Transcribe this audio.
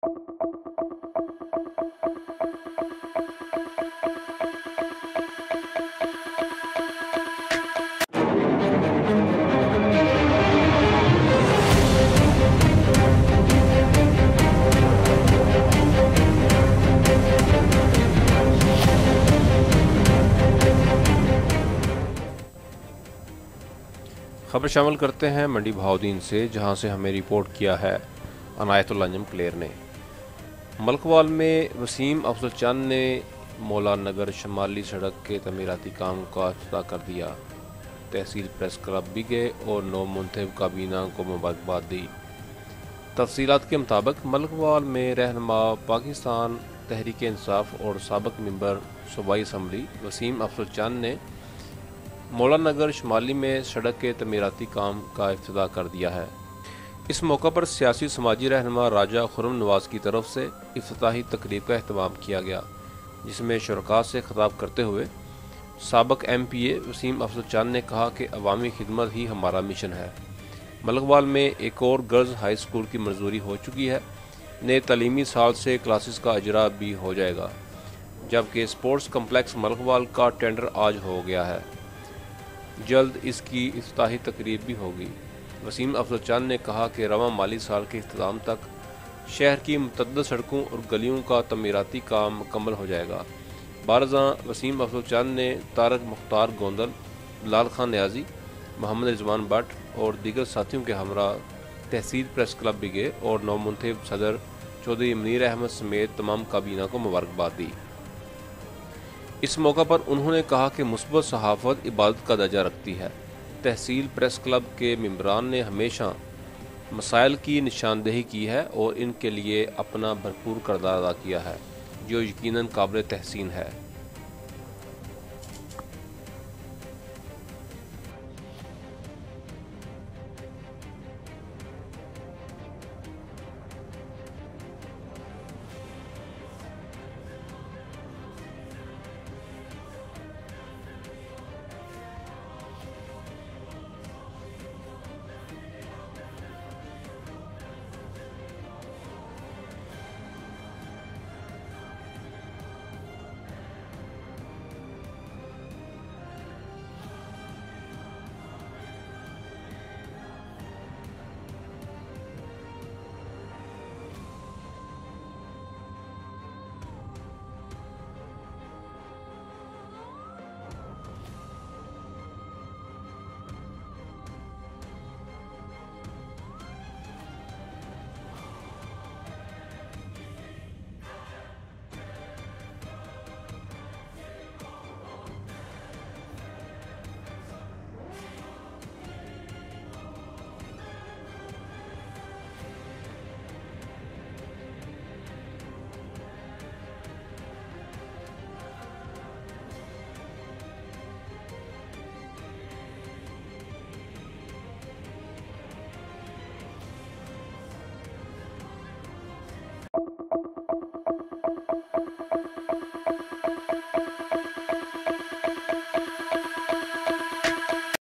खबर शामिल करते हैं मंडी बहाउद्दीन से, जहां से हमें रिपोर्ट किया है अनायतुल्लाह अंजम क्लेयर ने। मलकवाल में वसीम अफजल चंद ने मौला नगर शमाली सड़क के तमीराती काम का इफ्तिताह कर दिया। तहसील प्रेस क्लब भी गए और नौ मुंतखब काबीना को मुबारकबाद दी। तफसीलात के मुताबिक मलकवाल में रहनुमा पाकिस्तान तहरीक इंसाफ और साबिक मेंबर सूबाई असम्बली वसीम अफजल चंद ने मौला नगर शमाली में सड़क के तमीराती काम का इफ्तिताह कर दिया है। इस मौका पर सियासी समाजी रहनुमा राजा खुर्रम नवाज की तरफ से इफ्तिताही तकरीब का एहतमाम किया गया, जिसमें शुरका से खिताब करते हुए साबिक MPA वसीम अफजल चंद ने कहा कि अवामी खिदमत ही हमारा मिशन है। मलकवाल में एक और गर्ल्स हाई स्कूल की मंजूरी हो चुकी है। नए तालीमी साल से क्लासेस का इजरा भी हो जाएगा, जबकि स्पोर्ट्स कम्प्लेक्स मलकवाल का टेंडर आज हो गया है। जल्द इसकी इफ्तिताही तकरीब भी होगी। वसीम अफजल चंद ने कहा कि रवां माली साल के इख्तिताम तक शहर की मुतअद्दिद सड़कों और गलियों का तमीराती काम मुकम्मल हो जाएगा। बारज़ां वसीम अफजल चंद ने तारक मुख्तार गोंदल, बिलाल खान न्याजी, मोहम्मद रिजवान भट्ट और दीगर साथियों के हमरा तहसील प्रेस क्लब भी गए और नौ मुंतखब सदर चौधरी मुनीर अहमद समेत तमाम काबीना को मुबारकबाद दी। इस मौका पर उन्होंने कहा कि मुस्बत सहाफ़त इबादत का दर्जा रखती है। तहसील प्रेस क्लब के मेंबरान ने हमेशा मसाइल की निशानदेही की है और इनके लिए अपना भरपूर किरदार अदा किया है, जो यकीनन काबिल तहसीन है।